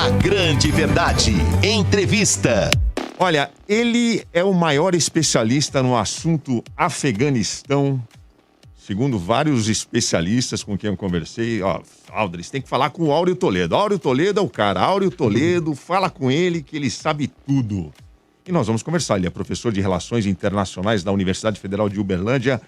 A Grande Verdade. Entrevista. Olha, ele é o maior especialista no assunto Afeganistão. Segundo vários especialistas com quem eu conversei, Aldris, tem que falar com o Áureo Toledo. Áureo Toledo é o cara. Áureo Toledo, fala com ele que ele sabe tudo. E nós vamos conversar. Ele é professor de Relações Internacionais da Universidade Federal de Uberlândia,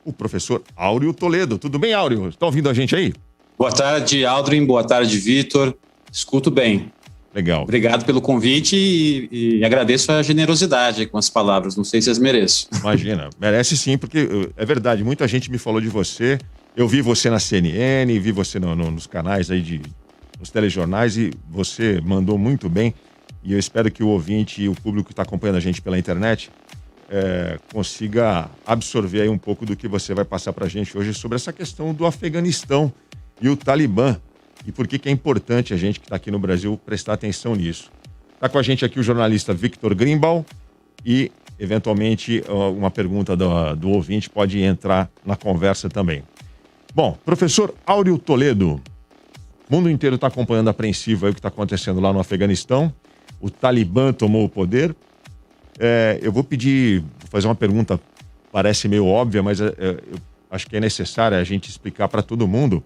o professor Áureo Toledo. Tudo bem, Áureo? Está ouvindo a gente aí? Boa tarde, Aldrin. Boa tarde, Vitor. Escuto bem. Legal. Obrigado pelo convite e agradeço a generosidade com as palavras. Não sei se as mereço. Imagina, merece sim, porque é verdade, muita gente me falou de você. Eu vi você na CNN, vi você nos canais aí, nos telejornais, e você mandou muito bem. E eu espero que o ouvinte e o público que está acompanhando a gente pela internet consiga absorver aí um pouco do que você vai passar para a gente hoje sobre essa questão do Afeganistão e o Talibã. E por que é importante a gente que está aqui no Brasil prestar atenção nisso. Está com a gente aqui o jornalista Victor Greenbaum e, eventualmente, uma pergunta do ouvinte pode entrar na conversa também. Bom, professor Áureo Toledo, o mundo inteiro está acompanhando apreensivo aí o que está acontecendo lá no Afeganistão. O Talibã tomou o poder. Eu vou fazer uma pergunta, parece meio óbvia, mas eu acho que é necessário a gente explicar para todo mundo.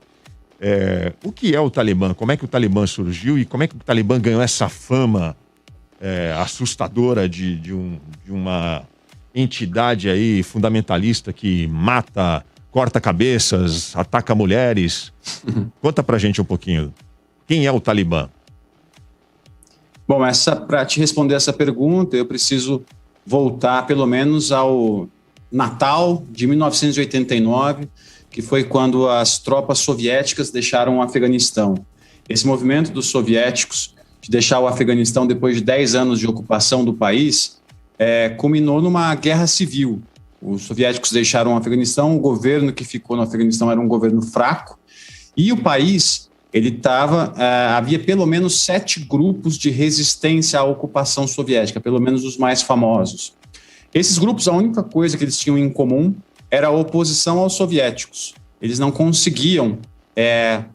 O que é o Talibã? Como é que o Talibã surgiu e como é que o Talibã ganhou essa fama assustadora de uma entidade aí fundamentalista que mata, corta cabeças, ataca mulheres? Conta pra gente um pouquinho. Quem é o Talibã? Bom, para te responder essa pergunta, eu preciso voltar pelo menos ao Natal de 1989, que foi quando as tropas soviéticas deixaram o Afeganistão. Esse movimento dos soviéticos de deixar o Afeganistão depois de 10 anos de ocupação do país culminou numa guerra civil. Os soviéticos deixaram o Afeganistão, o governo que ficou no Afeganistão era um governo fraco, e o país havia pelo menos 7 grupos de resistência à ocupação soviética, pelo menos os mais famosos. Esses grupos, a única coisa que eles tinham em comum era a oposição aos soviéticos. Eles não conseguiam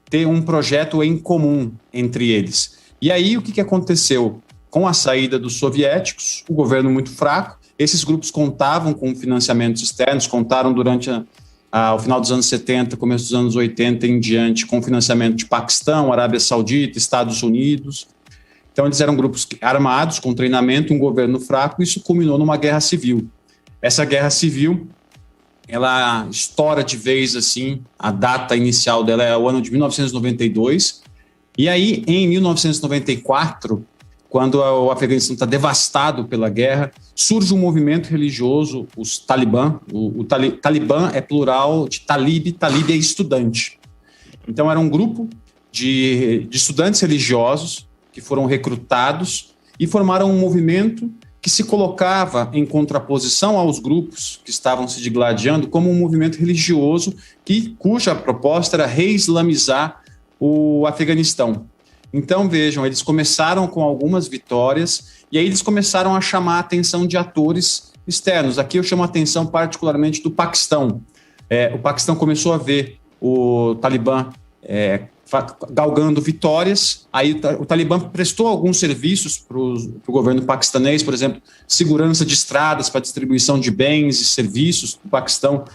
ter um projeto em comum entre eles. E aí, o que aconteceu? Com a saída dos soviéticos, o governo muito fraco, esses grupos contavam com financiamentos externos, contaram durante o final dos anos 70, começo dos anos 80 em diante, com financiamento de Paquistão, Arábia Saudita, Estados Unidos. Então, eles eram grupos armados, com treinamento, um governo fraco, e isso culminou numa guerra civil. Essa guerra civil, ela estoura de vez, assim, a data inicial dela é o ano de 1992, e aí, em 1994, quando o Afeganistão está devastado pela guerra, surge um movimento religioso, os Talibã. Talibã é plural de talib, talib é estudante. Então, era um grupo de estudantes religiosos que foram recrutados e formaram um movimento que se colocava em contraposição aos grupos que estavam se digladiando como um movimento religioso cuja proposta era reislamizar o Afeganistão. Então, vejam, eles começaram com algumas vitórias e aí eles começaram a chamar a atenção de atores externos. Aqui eu chamo a atenção particularmente do Paquistão. O Paquistão começou a ver o Talibã galgando vitórias, aí o Talibã prestou alguns serviços para o governo paquistanês, por exemplo, segurança de estradas para distribuição de bens e serviços. O Paquistão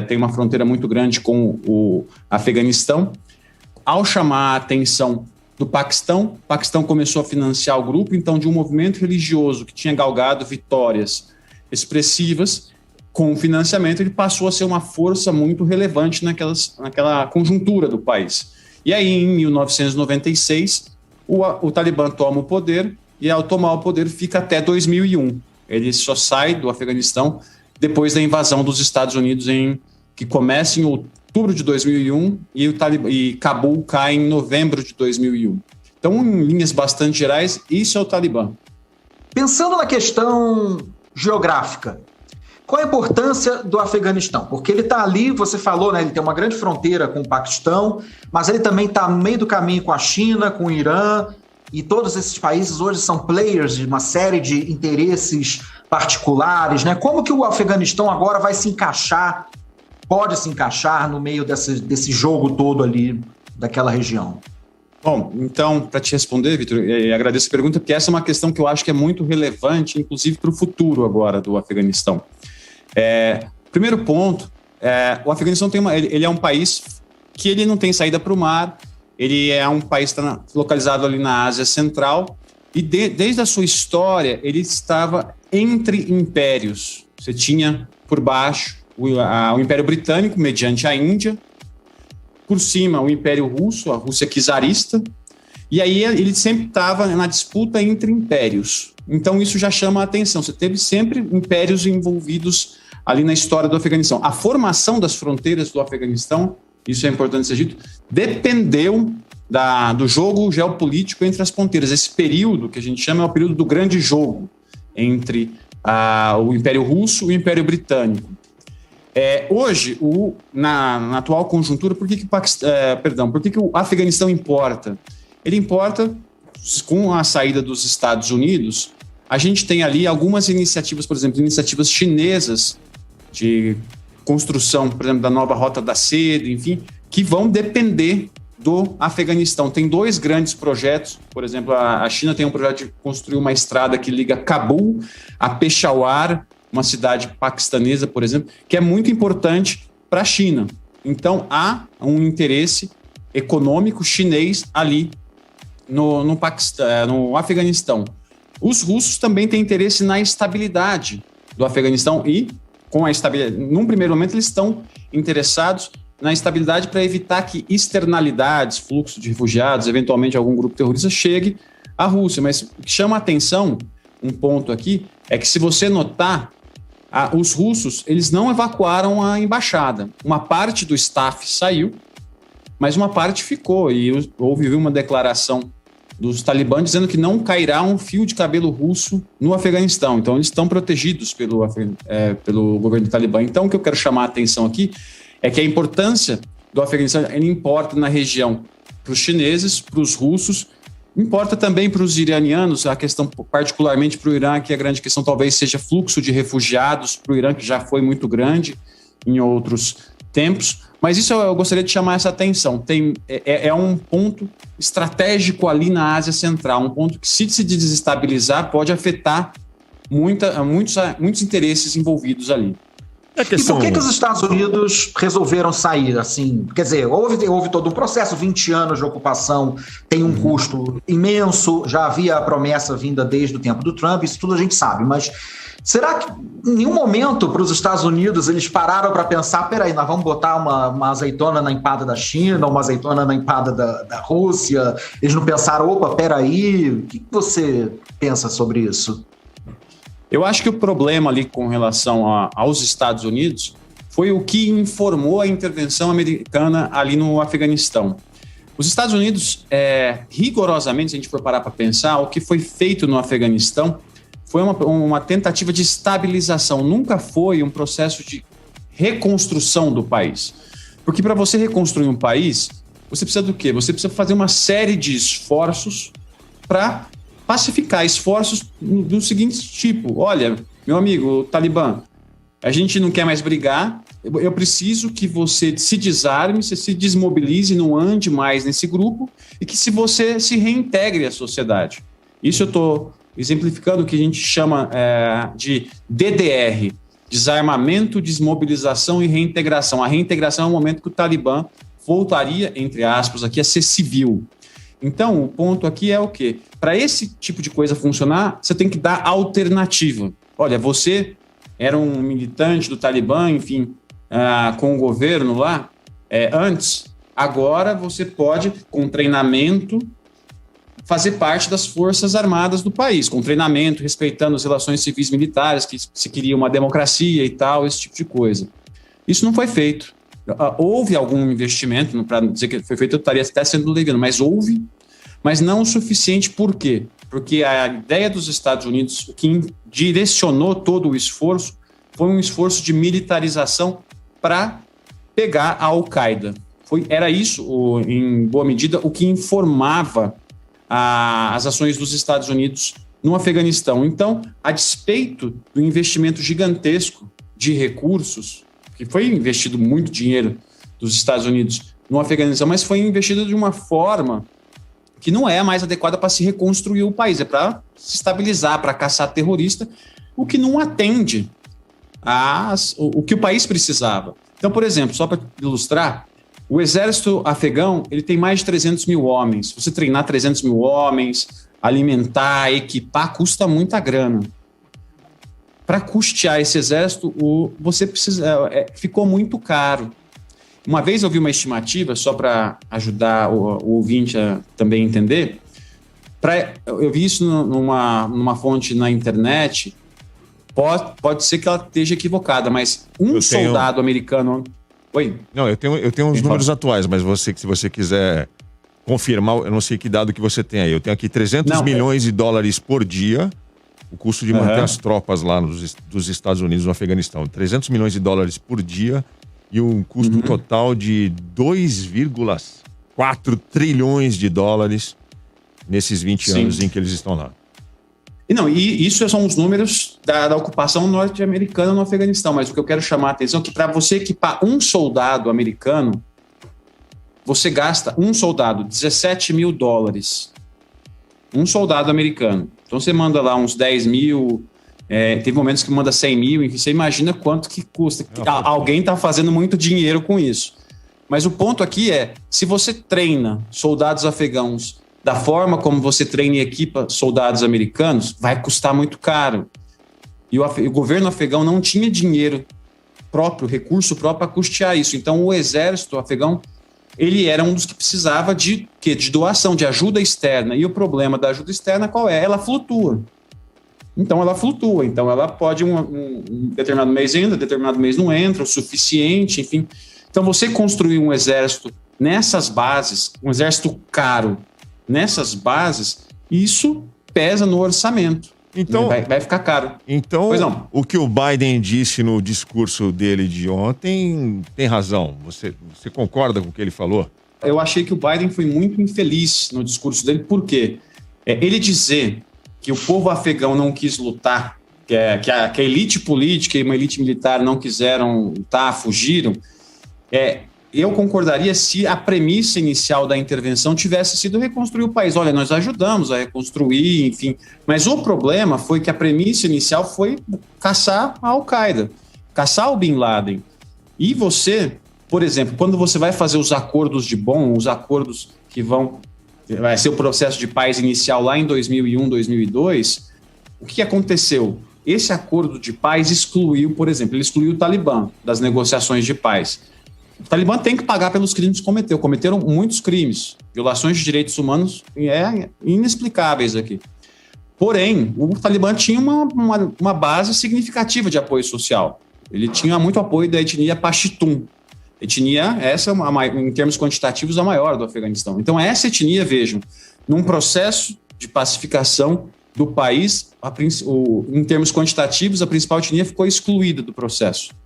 tem uma fronteira muito grande com o Afeganistão. Ao chamar a atenção do Paquistão, o Paquistão começou a financiar o grupo, então, de um movimento religioso que tinha galgado vitórias expressivas, com o financiamento, ele passou a ser uma força muito relevante naquela conjuntura do país. E aí, em 1996, o Talibã toma o poder, e ao tomar o poder fica até 2001. Ele só sai do Afeganistão depois da invasão dos Estados Unidos, que começa em outubro de 2001, e Cabul cai em novembro de 2001. Então, em linhas bastante gerais, isso é o Talibã. Pensando na questão geográfica, qual a importância do Afeganistão? Porque ele está ali, você falou, né, ele tem uma grande fronteira com o Paquistão, mas ele também está no meio do caminho com a China, com o Irã, e todos esses países hoje são players de uma série de interesses particulares, né? Como que o Afeganistão agora vai se encaixar, pode se encaixar no meio desse jogo todo ali daquela região? Bom, então, para te responder, Vitor, agradeço a pergunta, porque essa é uma questão que eu acho que é muito relevante, inclusive para o futuro agora do Afeganistão. Primeiro ponto, o Afeganistão ele é um país que ele não tem saída para o mar, ele é um país que está localizado ali na Ásia Central, e desde a sua história ele estava entre impérios. Você tinha por baixo o Império Britânico, mediante a Índia, por cima o Império Russo, a Rússia czarista, e aí ele sempre estava na disputa entre impérios. Então isso já chama a atenção. Você teve sempre impérios envolvidos ali na história do Afeganistão. A formação das fronteiras do Afeganistão, isso é importante ser dito, dependeu do jogo geopolítico entre as fronteiras. Esse período que a gente chama é o período do grande jogo entre o Império Russo e o Império Britânico. Hoje, na atual conjuntura, por que o Afeganistão importa? Ele importa, com a saída dos Estados Unidos, a gente tem ali algumas iniciativas, por exemplo, iniciativas chinesas de construção, por exemplo, da nova Rota da Seda, enfim, que vão depender do Afeganistão. Tem 2 grandes projetos, por exemplo, a China tem um projeto de construir uma estrada que liga Cabul a Peshawar, uma cidade paquistanesa, por exemplo, que é muito importante para a China. Então, há um interesse econômico chinês ali no Afeganistão. Os russos também têm interesse na estabilidade do Afeganistão e, com a estabilidade, num primeiro momento, eles estão interessados na estabilidade para evitar que externalidades, fluxo de refugiados, eventualmente algum grupo terrorista, chegue à Rússia. Mas o que chama a atenção, um ponto aqui, é que se você notar, os russos eles não evacuaram a embaixada. Uma parte do staff saiu, mas uma parte ficou. E houve uma declaração dos talibãs dizendo que não cairá um fio de cabelo russo no Afeganistão. Então, eles estão protegidos pelo governo talibã. Então, o que eu quero chamar a atenção aqui é que a importância do Afeganistão ele importa na região para os chineses, para os russos, importa também para os iranianos, a questão particularmente para o Irã, que a grande questão talvez seja fluxo de refugiados para o Irã, que já foi muito grande em outros tempos. Mas isso eu gostaria de chamar essa atenção. É um ponto estratégico ali na Ásia Central, um ponto que, se desestabilizar, pode afetar muitos interesses envolvidos ali. E por que os Estados Unidos resolveram sair assim? Quer dizer, houve todo um processo, 20 anos de ocupação, tem um custo imenso, já havia a promessa vinda desde o tempo do Trump, isso tudo a gente sabe, mas será que em nenhum momento para os Estados Unidos eles pararam para pensar, peraí, nós vamos botar uma azeitona na empada da China, uma azeitona na empada da Rússia? Eles não pensaram, opa, peraí, o que você pensa sobre isso? Eu acho que o problema ali com relação aos Estados Unidos foi o que informou a intervenção americana ali no Afeganistão. Os Estados Unidos, rigorosamente, se a gente for parar para pensar, o que foi feito no Afeganistão foi uma tentativa de estabilização, nunca foi um processo de reconstrução do país. Porque para você reconstruir um país, você precisa do quê? Você precisa fazer uma série de esforços para pacificar, esforços do seguinte tipo: olha, meu amigo Talibã, a gente não quer mais brigar, eu preciso que você se desarme, você se desmobilize, não ande mais nesse grupo e que você se reintegre à sociedade. Isso eu estou exemplificando o que a gente chama de DDR, desarmamento, desmobilização e reintegração. A reintegração é o momento que o Talibã voltaria, entre aspas, aqui a ser civil. Então, o ponto aqui é o quê? Para esse tipo de coisa funcionar, você tem que dar alternativa. Olha, você era um militante do Talibã, enfim, com o governo lá, antes. Agora você pode, com treinamento, fazer parte das Forças Armadas do país, com treinamento, respeitando as relações civis militares, que se queria uma democracia e tal, esse tipo de coisa. Isso não foi feito. Houve algum investimento, para dizer que foi feito, eu estaria até sendo leviano, mas houve, mas não o suficiente. Por quê? Porque a ideia dos Estados Unidos, o que direcionou todo o esforço, foi um esforço de militarização para pegar a Al-Qaeda. Era isso, em boa medida, o que informava as ações dos Estados Unidos no Afeganistão. Então, a despeito do investimento gigantesco de recursos, que foi investido muito dinheiro dos Estados Unidos no Afeganistão, mas foi investido de uma forma que não é a mais adequada para se reconstruir o país, é para se estabilizar, para caçar terrorista, o que não atende o que o país precisava. Então, por exemplo, só para ilustrar, o exército afegão ele tem mais de 300 mil homens. Você treinar 300 mil homens, alimentar, equipar, custa muita grana. Para custear esse exército, ficou muito caro. Uma vez eu vi uma estimativa, só para ajudar o ouvinte a também entender, eu vi isso numa fonte na internet, pode ser que ela esteja equivocada, mas soldado americano... Oi? Não, eu tenho os números atuais, mas se você quiser confirmar, eu não sei que dado que você tem aí. Eu tenho aqui 300 milhões de dólares por dia, o custo de manter as tropas lá dos Estados Unidos no Afeganistão. 300 milhões de dólares por dia e um custo total de 2,4 trilhões de dólares nesses 20 anos em que eles estão lá. E isso são os números da ocupação norte-americana no Afeganistão, mas o que eu quero chamar a atenção é que para você equipar um soldado americano, você gasta um soldado 17 mil dólares. Um soldado americano. Então você manda lá uns 10 mil, teve momentos que manda 100 mil, enfim, você imagina quanto que custa. Alguém está fazendo muito dinheiro com isso. Mas o ponto aqui é, se você treina soldados afegãos da forma como você treina e equipa soldados americanos, vai custar muito caro. E o governo afegão não tinha dinheiro próprio, recurso próprio para custear isso. Então o exército afegão, ele era um dos que precisava de doação, de ajuda externa. E o problema da ajuda externa qual é? Ela flutua. Então ela pode um determinado mês entra, determinado mês não entra, o suficiente, enfim. Então você construir um exército nessas bases, um exército caro, nessas bases, isso pesa no orçamento. Então, vai ficar caro. Então, o que o Biden disse no discurso dele de ontem tem razão. Você concorda com o que ele falou? Eu achei que o Biden foi muito infeliz no discurso dele. Por quê? Ele dizer que o povo afegão não quis lutar, que a elite política e uma elite militar não quiseram lutar, fugiram, eu concordaria se a premissa inicial da intervenção tivesse sido reconstruir o país. Olha, nós ajudamos a reconstruir, enfim. Mas o problema foi que a premissa inicial foi caçar a Al-Qaeda, caçar o Bin Laden. E você, por exemplo, quando você vai fazer os acordos de Bonn, os acordos que vai ser o processo de paz inicial lá em 2001, 2002, o que aconteceu? Esse acordo de paz excluiu, por exemplo, ele excluiu o Talibã das negociações de paz. O Talibã tem que pagar pelos crimes que cometeu. Cometeram muitos crimes, violações de direitos humanos inexplicáveis aqui. Porém, o Talibã tinha uma base significativa de apoio social. Ele tinha muito apoio da etnia Pashtun. Etnia, essa, em termos quantitativos, a maior do Afeganistão. Então, essa etnia, vejam, num processo de pacificação do país, em termos quantitativos, a principal etnia ficou excluída do processo.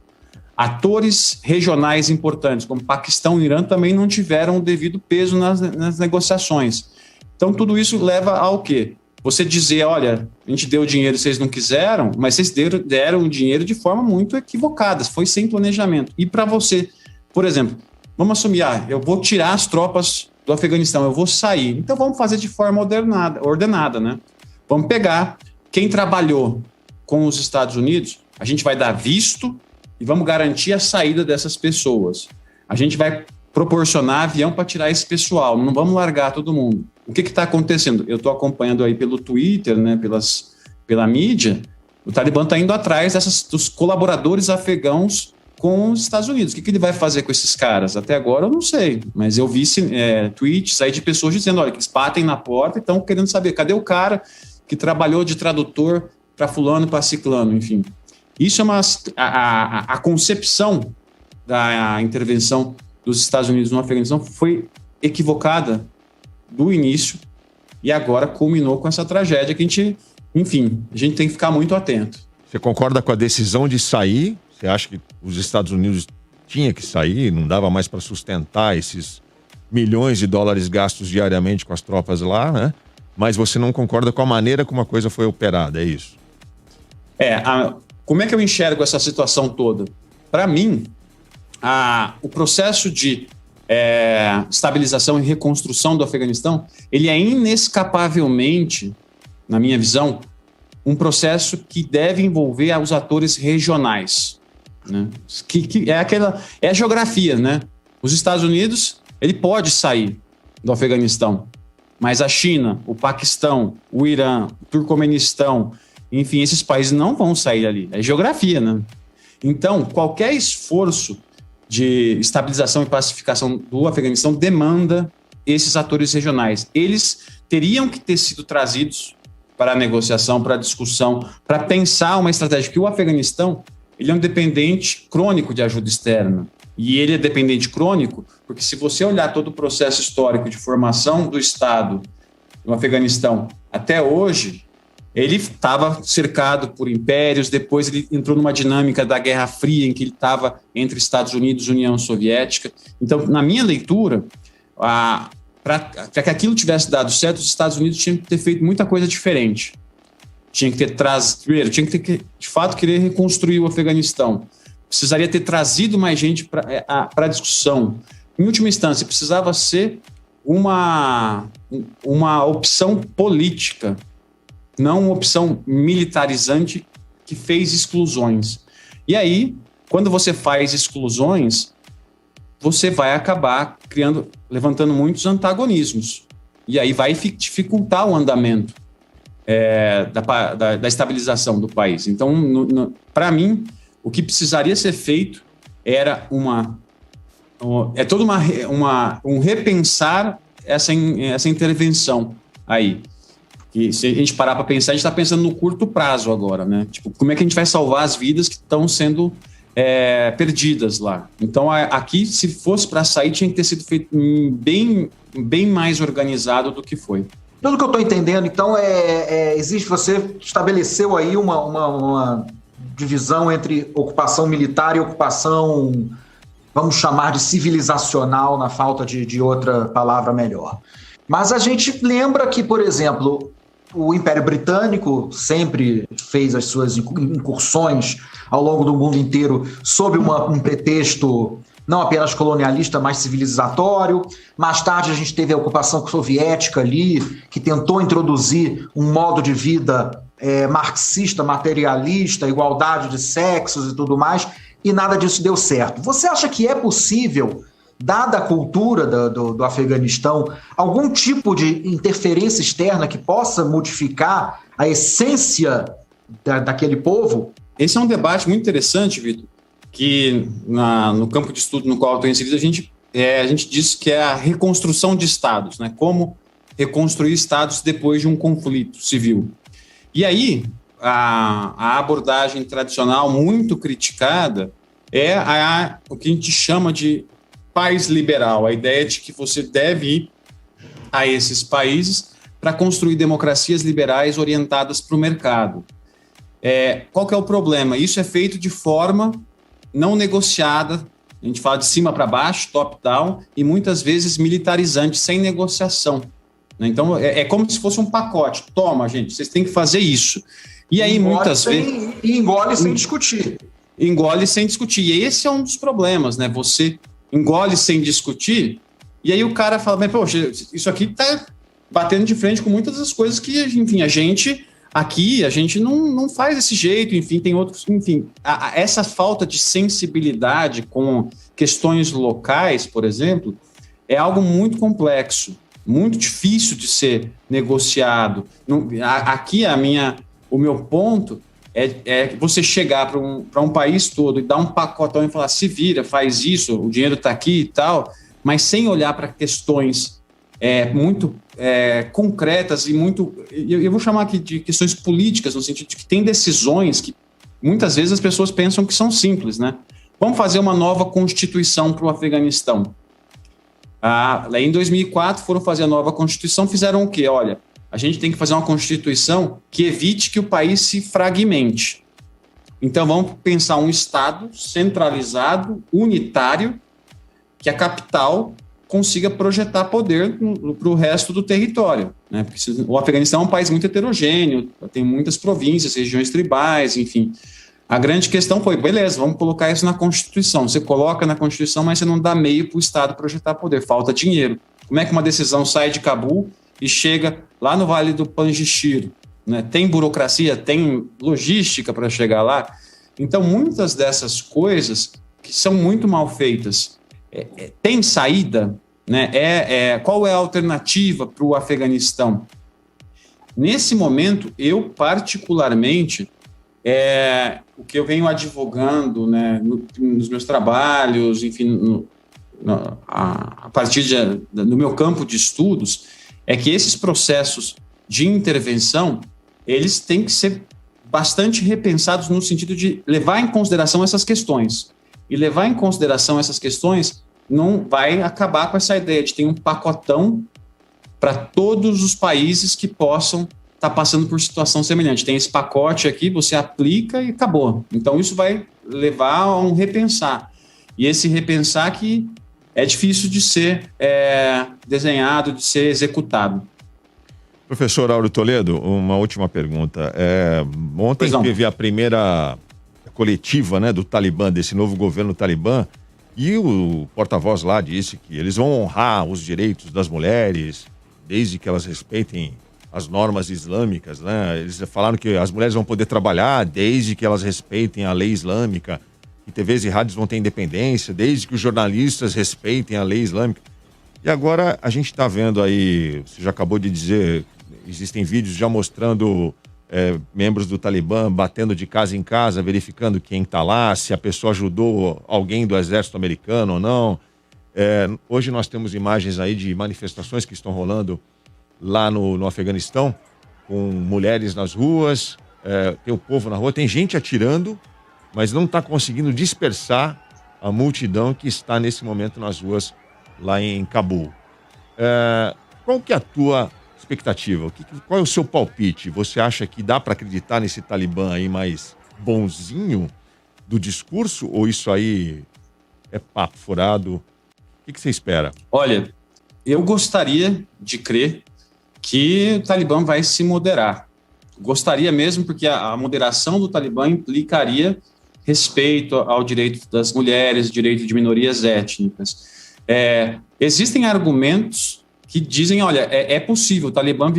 Atores regionais importantes, como Paquistão e Irã, também não tiveram o devido peso nas negociações. Então, tudo isso leva ao quê? Você dizer, olha, a gente deu dinheiro, vocês não quiseram, mas vocês deram o dinheiro de forma muito equivocada, foi sem planejamento. E para você, por exemplo, vamos assumir, eu vou tirar as tropas do Afeganistão, eu vou sair. Então, vamos fazer de forma ordenada, né? Vamos pegar quem trabalhou com os Estados Unidos, a gente vai dar visto e vamos garantir a saída dessas pessoas. A gente vai proporcionar avião para tirar esse pessoal, não vamos largar todo mundo. O que está acontecendo? Eu estou acompanhando aí pelo Twitter, né, pela mídia, o Talibã está indo atrás dos colaboradores afegãos com os Estados Unidos. O que ele vai fazer com esses caras? Até agora eu não sei, mas eu vi tweets aí de pessoas dizendo, olha, que eles batem na porta e estão querendo saber, cadê o cara que trabalhou de tradutor para fulano, para ciclano, enfim. Isso é a concepção da intervenção dos Estados Unidos no Afeganistão foi equivocada do início e agora culminou com essa tragédia que a gente tem que ficar muito atento. Você concorda com a decisão de sair? Você acha que os Estados Unidos tinha que sair? Não dava mais para sustentar esses milhões de dólares gastos diariamente com as tropas lá, né? Mas você não concorda com a maneira como a coisa foi operada, é isso? Como é que eu enxergo essa situação toda? Para mim, o processo de estabilização e reconstrução do Afeganistão, ele é inescapavelmente, na minha visão, um processo que deve envolver os atores regionais, né? Que é a geografia, né? Os Estados Unidos, ele pode sair do Afeganistão, mas a China, o Paquistão, o Irã, o Turcomenistão, enfim, esses países não vão sair ali. É geografia, né? Então, qualquer esforço de estabilização e pacificação do Afeganistão demanda esses atores regionais. Eles teriam que ter sido trazidos para a negociação, para a discussão, para pensar uma estratégia, porque o Afeganistão, ele é um dependente crônico de ajuda externa. E ele é dependente crônico porque, se você olhar todo o processo histórico de formação do Estado no Afeganistão até hoje, ele estava cercado por impérios, depois ele entrou numa dinâmica da Guerra Fria, em que ele estava entre Estados Unidos e União Soviética. Então, na minha leitura, para que aquilo tivesse dado certo, os Estados Unidos tinham que ter feito muita coisa diferente. Tinha que ter, de fato, querer reconstruir o Afeganistão. Precisaria ter trazido mais gente para a discussão. Em última instância, precisava ser uma opção política, não uma opção militarizante que fez exclusões. E aí, quando você faz exclusões, você vai acabar levantando muitos antagonismos. E aí vai dificultar o andamento da estabilização do país. Então, para mim, o que precisaria ser feito era um repensar essa intervenção aí. E se a gente parar para pensar, a gente está pensando no curto prazo agora, né? Tipo, como é que a gente vai salvar as vidas que estão sendo perdidas lá? Então, aqui, se fosse para sair, tinha que ter sido feito bem mais organizado do que foi. Pelo que eu estou entendendo, então, você estabeleceu aí uma divisão entre ocupação militar e ocupação, vamos chamar de civilizacional, na falta de outra palavra melhor. Mas a gente lembra que, por exemplo, o Império Britânico sempre fez as suas incursões ao longo do mundo inteiro sob um pretexto não apenas colonialista, mas civilizatório. Mais tarde a gente teve a ocupação soviética ali, que tentou introduzir um modo de vida marxista, materialista, igualdade de sexos e tudo mais, e nada disso deu certo. Você acha que é possível, dada a cultura do Afeganistão, algum tipo de interferência externa que possa modificar a essência daquele povo? Esse é um debate muito interessante, Vitor, que no campo de estudo no qual eu estou inserido, a gente diz que é a reconstrução de estados, né? Como reconstruir estados depois de um conflito civil. E aí, a abordagem tradicional muito criticada é o que a gente chama de país liberal, a ideia de que você deve ir a esses países para construir democracias liberais orientadas para o mercado. Qual que é o problema? Isso é feito de forma não negociada, a gente fala de cima para baixo, top-down, e muitas vezes militarizante, sem negociação. Então, é como se fosse um pacote. Toma, gente, vocês têm que fazer isso. E aí, muitas vezes... Engole sem discutir. Engole sem discutir. E esse é um dos problemas, né? Você engole sem discutir, e aí o cara fala, mas, poxa, isso aqui está batendo de frente com muitas das coisas que, enfim, a gente não faz desse jeito, enfim, tem outros, enfim, essa falta de sensibilidade com questões locais, por exemplo, é algo muito complexo, muito difícil de ser negociado. Aqui o meu ponto é você chegar para um país todo e dar um pacotão e falar, se vira, faz isso, o dinheiro está aqui e tal, mas sem olhar para questões muito concretas e muito... Eu vou chamar aqui de questões políticas, no sentido de que tem decisões que muitas vezes as pessoas pensam que são simples, né? Vamos fazer uma nova constituição para o Afeganistão. Lá em 2004 foram fazer a nova constituição, fizeram o quê? Olha, a gente tem que fazer uma constituição que evite que o país se fragmente. Então vamos pensar um Estado centralizado, unitário, que a capital consiga projetar poder para o resto do território, né? Porque o Afeganistão é um país muito heterogêneo, tem muitas províncias, regiões tribais, enfim. A grande questão foi, beleza, vamos colocar isso na Constituição. Você coloca na Constituição, mas você não dá meio para o Estado projetar poder, falta dinheiro. Como é que uma decisão sai de Cabul e chega lá no Vale do Panjshir? Né? Tem burocracia, tem logística para chegar lá. Então, muitas dessas coisas que são muito mal feitas, tem saída? Né? Qual é a alternativa para o Afeganistão? Nesse momento, eu particularmente, o que eu venho advogando, né, nos meus trabalhos, enfim, a partir do meu campo de estudos, é que esses processos de intervenção, eles têm que ser bastante repensados no sentido de levar em consideração essas questões. E levar em consideração essas questões não vai acabar com essa ideia de ter um pacotão para todos os países que possam estar passando por situação semelhante. Tem esse pacote aqui, você aplica e acabou. Então, isso vai levar a um repensar. E esse repensar que é difícil de ser desenhado, de ser executado. Professor Áureo Toledo, uma última pergunta. Ontem teve a primeira coletiva, né, do Talibã, desse novo governo Talibã, e o porta-voz lá disse que eles vão honrar os direitos das mulheres, desde que elas respeitem as normas islâmicas, né? Eles falaram que as mulheres vão poder trabalhar desde que elas respeitem a lei islâmica, que TVs e rádios vão ter independência, desde que os jornalistas respeitem a lei islâmica. E agora a gente está vendo aí, você já acabou de dizer, existem vídeos já mostrando membros do Talibã batendo de casa em casa, verificando quem está lá, se a pessoa ajudou alguém do exército americano ou não. Hoje nós temos imagens aí de manifestações que estão rolando lá no Afeganistão, com mulheres nas ruas, tem o povo na rua, tem gente atirando, mas não está conseguindo dispersar a multidão que está nesse momento nas ruas lá em Cabul. Qual que é a tua expectativa? Qual é o seu palpite? Você acha que dá para acreditar nesse Talibã aí mais bonzinho do discurso, ou isso aí é papo furado? O que você espera? Olha, eu gostaria de crer que o Talibã vai se moderar. Gostaria mesmo, porque a moderação do Talibã implicaria respeito ao direito das mulheres, direito de minorias étnicas. Existem argumentos que dizem, olha, é possível, o Talibã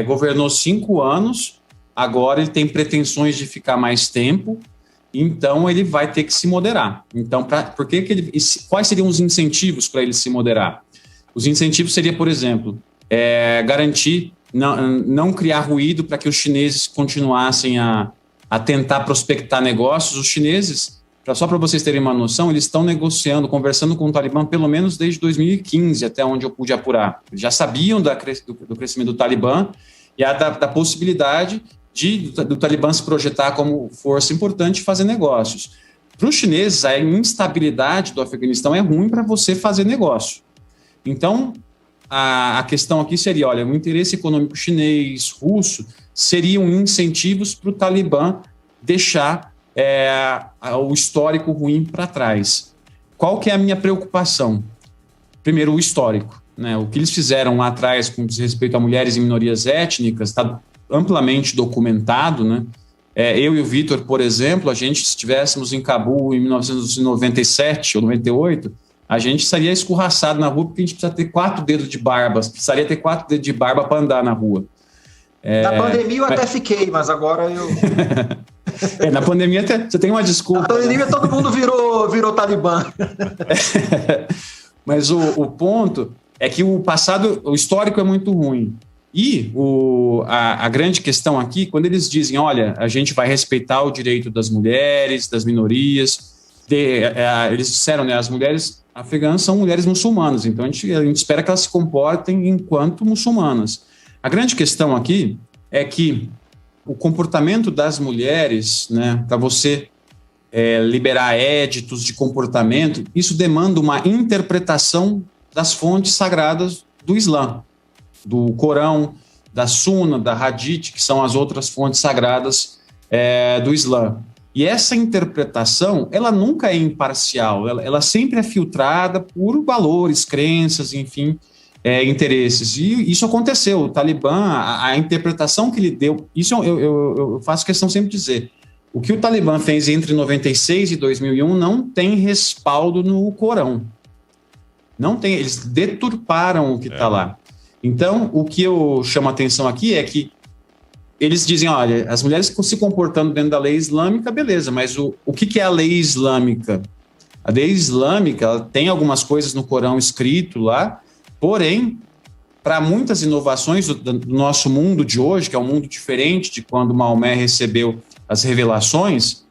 governou 5 anos, agora ele tem pretensões de ficar mais tempo, então ele vai ter que se moderar. Então, quais seriam os incentivos para ele se moderar? Os incentivos seria, por exemplo, garantir, não criar ruído para que os chineses continuassem a tentar prospectar negócios. Os chineses, só para vocês terem uma noção, eles estão negociando, conversando com o Talibã pelo menos desde 2015, até onde eu pude apurar. Eles já sabiam do crescimento do Talibã e da possibilidade do Talibã se projetar como força importante e fazer negócios. Para os chineses, a instabilidade do Afeganistão é ruim para você fazer negócio. Então, a questão aqui seria, olha, o interesse econômico chinês, russo, seriam incentivos para o Talibã deixar o histórico ruim para trás. Qual que é a minha preocupação? Primeiro, o histórico. Né? O que eles fizeram lá atrás com respeito a mulheres e minorias étnicas está amplamente documentado. Né? Eu e o Vitor, por exemplo, se estivéssemos em Cabul em 1997 ou 98, a gente estaria escorraçado na rua porque a gente precisa ter 4 dedos de barba, precisaria ter 4 dedos de barba para andar na rua. Na pandemia eu até fiquei, mas agora eu... na pandemia você tem uma desculpa. Na pandemia todo mundo virou Talibã. Mas o ponto é que o histórico é muito ruim. E a grande questão aqui, quando eles dizem, olha, a gente vai respeitar o direito das mulheres, das minorias, eles disseram, né, as mulheres afegãs são mulheres muçulmanas, então a gente espera que elas se comportem enquanto muçulmanas. A grande questão aqui é que o comportamento das mulheres, né, para você liberar éditos de comportamento, isso demanda uma interpretação das fontes sagradas do Islã, do Corão, da Suna, da Hadith, que são as outras fontes sagradas do Islã. E essa interpretação, ela nunca é imparcial, ela sempre é filtrada por valores, crenças, enfim, interesses. E isso aconteceu. O Talibã, a interpretação que ele deu, isso eu faço questão sempre de dizer, O que o Talibã fez entre 96 e 2001 não tem respaldo no Corão. Não tem, eles deturparam o que está lá. Então, o que eu chamo a atenção aqui é que eles dizem, olha, as mulheres se comportando dentro da lei islâmica, beleza, mas o que é a lei islâmica? A lei islâmica, ela tem algumas coisas no Corão escrito lá, porém, para muitas inovações do nosso mundo de hoje, que é um mundo diferente de quando Maomé recebeu as revelações,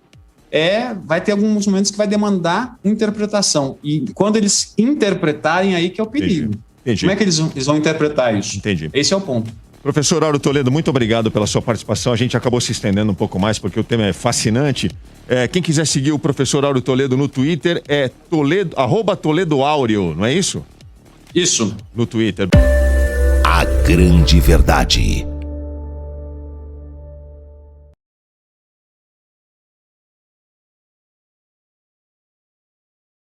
vai ter alguns momentos que vai demandar interpretação. E quando eles interpretarem, aí que é o perigo. Entendi. Como é que eles vão interpretar isso? Entendi. Esse é o ponto. Professor Áureo Toledo, muito obrigado pela sua participação. A gente acabou se estendendo um pouco mais porque o tema é fascinante. Quem quiser seguir o professor Áureo Toledo no Twitter é @ToledoAureo, não é isso? Isso. No Twitter. A grande verdade.